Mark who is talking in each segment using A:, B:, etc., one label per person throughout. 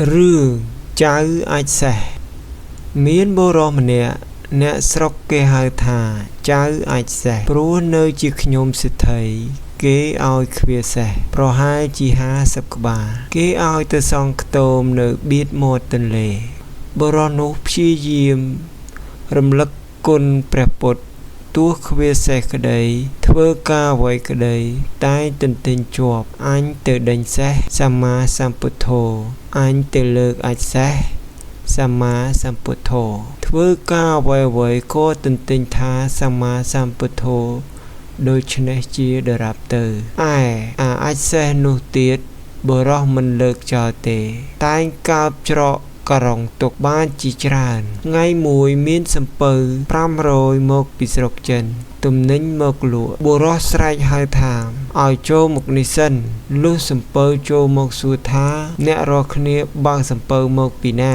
A: រឿងចៅអាចសេះមានបុរសម្នាក់អ្នកស្រុកគេហៅថាចៅអាចសេះព្រោះនៅជាខ្ញុំសិទ្ធិគេឲ្យឃ្វាសេះប្រហែលជា50ក្បាលគេឲ្យទៅសង់ខ្ទមនៅបៀតមាត់ទន្លេបុរសនោះព្យាយាមរំលឹកគុណព្រះពុទ្ធទោះឃ្វាសេះក្តីធ្វើការអ្វីក្តីតែទន្ទិញជាប់អញទៅដេញសេះសម្មាសម្ពុទ្ធោអញទៅលើកអាចសេះសម្មាសម្ពុទ្ធោធ្វើការអ្វីក៏ទន្ទិញថាសម្មាសម្ពុទ្ធោដូច្នេះជាដរាបទៅឯអាចសេះនោះទៀតបុរសមិនលើកចោលទេតែងកើបច្រកករងទុកបានជាច្រើនថ្ងៃមួយមានសំពៅ500មកពីស្រុកចិនទំនិញមកលក់បុរសស្រែកហៅថាឲ្យចូលមកនេះសិនលុះសំពៅចូលមកសួរថាអ្នករាល់គ្នាបើកសំពៅមកពីណា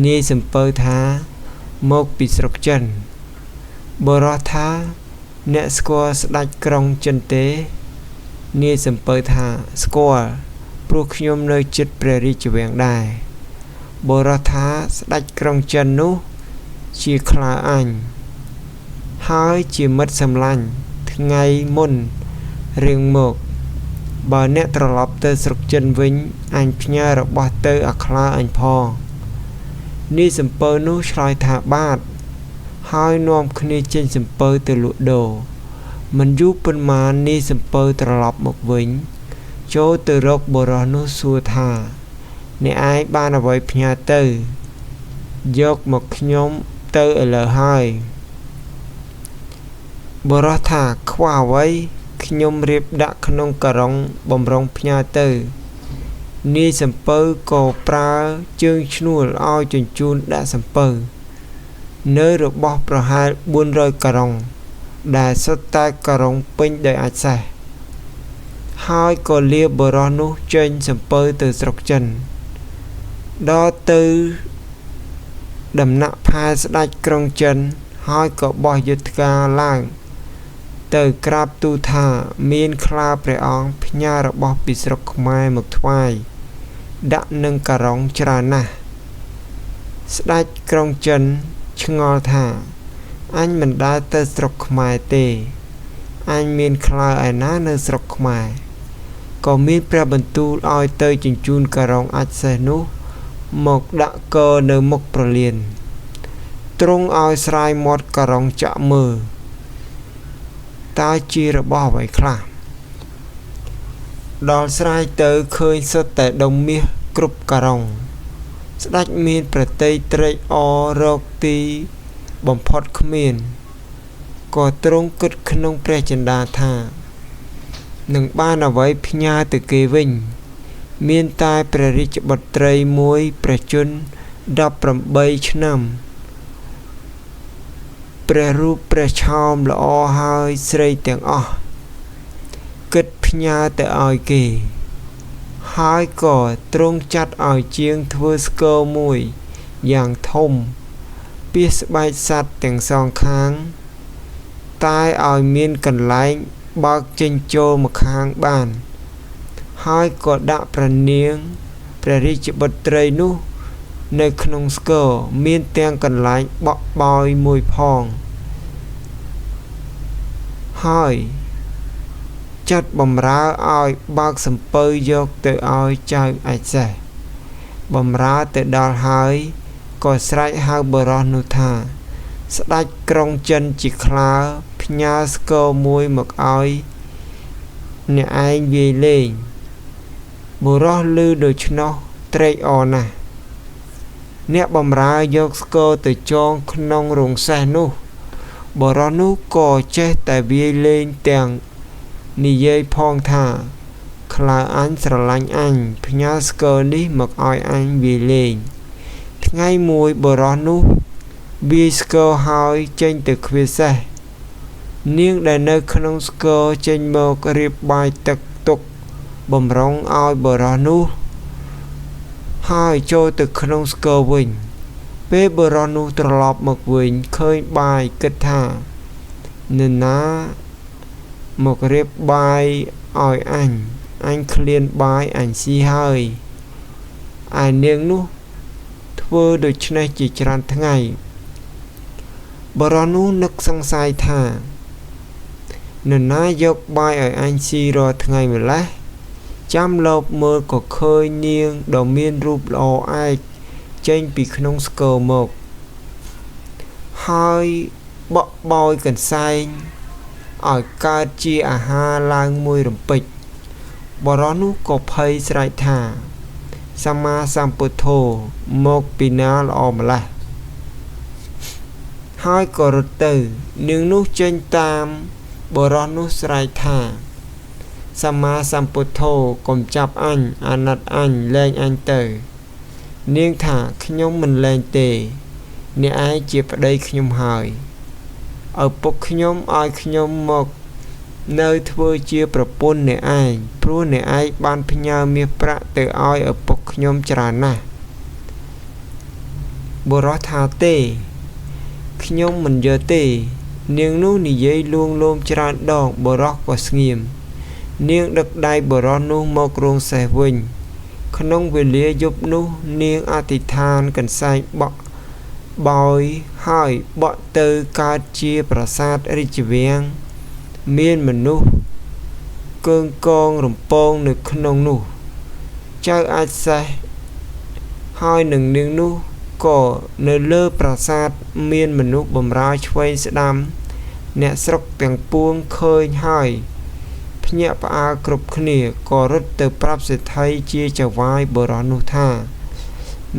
A: នាយសំពៅថាមកពីស្រុកចិនបុរសថាអ្នកស្គាល់ស្ដេចក្រុងចិនទេនាយសំពៅថាស្គាល់ព្រោះខ្ញុំនៅជិតព្រះរាជវាំងដែរបុរសថាស្ដេចក្រុងចិននោះជាខ្លាអញហើយជាមិត្តសម្លាញ់ថ្ងៃមុនរៀងមកបើអ្នកត្រឡប់ទៅស្រុកចិនវិញអញផ្ញើរបស់ទៅអាខ្លាអញផងនាយសំពៅនោះឆ្លើយថាបាទហើយនាំគ្នាចេញសំពៅទៅលក់ដូរមិនយូរប៉ុន្មាននាយសំពៅត្រឡប់មកវិញចូលទៅរកបុរសនោះសួរថាអ្នកឯងបានអ្វីផ្ញើទៅយកមកខ្ញុំទៅឥឡូវហើយបុរសថាខ្វះអ្វីខ្ញុំរៀបដាក់ក្នុងការុងបំរុងផ្ញើទៅនាយសំពៅក៏ប្រើជើងឈ្នួលឲ្យជញ្ជូនដាក់សំពៅនៅរបស់ប្រហែល400ការុងដែលសុទ្ធតែការុងពេញដោយអាចសេះហើយក៏លាបុរសនោះចេញសំពៅទៅស្រុកចិនដល់ទៅដំណាក់ផែស្ដេចក្រុងចិនហើយក៏បោះយុទ្ធការឡើងទៅក្រាបទូលថាមានខ្លាព្រះអង្គផ្ញើរបស់ពីស្រុកខ្មែរមកថ្វាយដាក់នឹងការុងច្រើនណាស់ស្ដេចក្រុងចិនឆ្ងល់ថាអញមិនដែលទៅស្រុកខ្មែរទេអញមានខ្លាឯណានៅស្រុកខ្មែរក៏មានព្រះបន្ទូលឲ្យទៅជញ្ជូនការុងអាចសេះនោះមកដាក់កនៅមុខប្រលានទ្រង់ឲ្យស្រាយមាត់ការុងចាក់មើលតើជារបស់អ្វីខ្លះដល់ស្រាយទៅឃើញសុទ្ធតែដុំមាសគ្រប់ការុងស្ដេចមានប្រតិយត្រេកអររកទីបំផុតគ្មានក៏ទ្រង់គិតក្នុងព្រះចិន្តាថានឹងបានអ្វីផ្ញើទៅគេវិញមានតែព្រះរាជបុត្រីមួយព្រះជន្ម18ឆ្នាំព្រះរូបព្រះឆោមល្អហើយស្រីទាំងអស់គិតផ្ញើទៅឲ្យគេហើយក៏ទ្រង់ចាត់ឲ្យជាងធ្វើស្គរមួយយ៉ាងធំពាសស្បែកសត្វទាំងសងខាងតែឲ្យមានកន្លែងបើកចេញចូលម្ខាងបានហើយក៏ដាក់ព្រះនាងព្រះរាជបុត្រីនោះនៅក្នុងស្គរមានទាំងកន្លែងបក់បោយមួយផងហើយចាត់បំរើឲ្យបើកសំពៅយកទៅឲ្យចៅអាចសេះបំរើទៅដល់ហើយក៏ស្រែកហៅបុរសនោះថាស្ដេចក្រុងចិនជាខ្លាផ្ញើស្គរមួយមកឲ្យអ្នកឯងវាយលេងបុរសឮដូច្នោះត្រេកអរណាស់អ្នកបំរើយកស្គរទៅចងក្នុងរង្សេះនោះបុរសនោះក៏ចេះតែវាយលេងទាំងនិយាយផងថាខ្លាអញស្រឡាញ់អញផ្ញើស្គរនេះមកឲ្យអញវាយលេងថ្ងៃមួយបុរសនោះវាយស្គរហើយចេញទៅឃ្វាសេះនាងដែលនៅក្នុងស្គរចេញមករៀបបាយទឹកទុកបំរុងឲ្យបុរសនោះហើយចូលទៅក្នុងស្គរវិញពេលបុរសនោះត្រឡប់មកវិញឃើញបាយគិតថានរណាមករៀបបាយឲ្យអញឃ្លានបាយអញស៊ីហើយ ឯនាងនោះធ្វើដូច្នេះជាច្រើនថ្ងៃបុរសនោះនឹកសង្ស័យថានរណាយកបាយឲ្យអញស៊ីរាល់ថ្ងៃម្ល៉េះចាំលបមើលក៏ឃើញនាងដ៏មានរូបល្អឯកចេញពីក្នុងស្គរមកហើយបក់បោយកន្សែងឲ្យកើតជាអាហារឡើងមួយរំពេចបរិសនោះក៏ភ័យស្រែកថាសម្មាសម្ពុទ្ធោមកពីណាល្អម្ល៉េះហើយក៏រត់ទៅនាងនោះចេញតាមបរិសនោះស្រែកថាសម្មាសម្ពុទ្ធោកុំចាប់អញអាណិតអញលែងអញទៅនាងថាខ្ញុំមិនលែងទេអ្នកឯងជាប្តីខ្ញុំហើយឪពុកខ្ញុំឲ្យខ្ញុំមកនៅធ្វើជាប្រពន្ធអ្នកឯងព្រោះអ្នកឯងបានផ្ញើមាសប្រាក់ទៅឲ្យឪពុកខ្ញុំច្រើនណាស់បុរសថាទេខ្ញុំមិនយកទេនាងនោះនិយាយលួងលោមច្រើនដងបុរសក៏ស្ងៀមនាងដឹកដៃបុរសនោះមករោងសេះវិញក្នុងវេលាយប់នោះនាងអធិដ្ឋានកន្សែងបក់បោយហើយបក់ទៅកើតជាប្រាសាទរាជវាំងមានមនុស្សគើងកងរំពងនៅក្នុងនោះចៅអាចសេះហើយនឹងនាងនោះក៏នៅលើប្រាសាទមានមនុស្សបម្រើឆ្វេងស្ដាំអ្នកស្រុកទាំងពួងឃើញហើយភ្ញាក់ផ្អើលគ្រប់គ្នាក៏រត់ទៅប្រាប់សេដ្ឋីជាចៅវាយបុរសនោះថា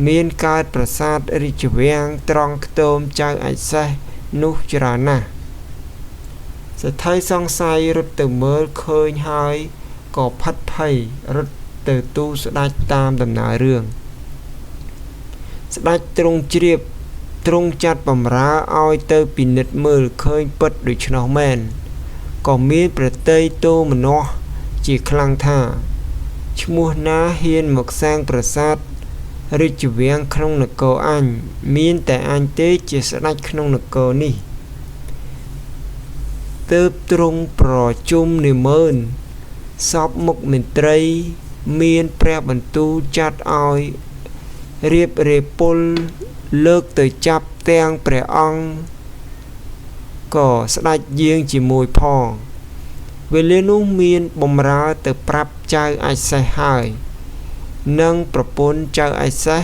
A: មានកើតប្រាសាទរាជវាំងត្រង់ខ្ទមចៅអាចសេះនោះច្រើនណាស់សេដ្ឋីសង្ស័យរត់ទៅមើលឃើញហើយក៏ផិតភ័យរត់ទៅទូលស្ដេចតាមដំណើររឿងស្ដេចទ្រង់ជ្រាបទ្រង់ចាត់បម្រើឲ្យទៅពិនិត្យមើលឃើញពិតដូច្នោះមែនក៏មានប្រតិយទោមនោះជាខ្លាំងថាឈ្មោះណាហ៊ានមកសាងប្រាសាទរាជវាំងក្នុងនគរអញមានតែអញទេជាស្ដេចក្នុងនគរនេះទើបទ្រង់ប្រជុំនិមឺនសពមុខមន្ត្រីមានព្រះបន្ទូលចាត់ឲ្យរៀបរេពលលើកទៅចាប់ទាំងព្រះអង្គក៏ស្ដេចយាងជាមួយផងវេលានោះមានបម្រើទៅប្រាប់ចៅអាចសេះហើយនិងប្រពន្ធចៅអាចសេះ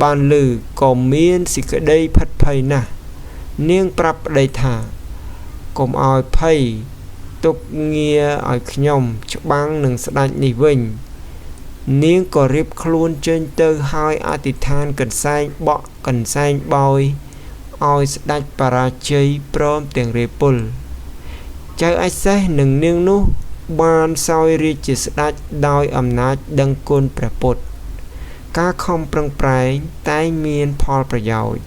A: បានឮក៏មានសេចក្តីផិតភ័យណាស់នាងប្រាប់ប្តីថាកុំឲ្យភ័យទុកងារឲ្យខ្ញុំច្បាំងនឹងស្ដេចនេះវិញនាងក៏រៀបខ្លួនចេញទៅហើយអធិដ្ឋានកន្សែងបក់កន្សែងបោយឲ្យស្ដេចបរាជ័យព្រមទាំងរេពុលចៅអាចសេះនិងនាងនោះបានសោយរាជជាស្ដេចដោយអំណាចដឹងគុណព្រះពុទ្ធការខំប្រឹងប្រែងតែងមានផលប្រយោជន៍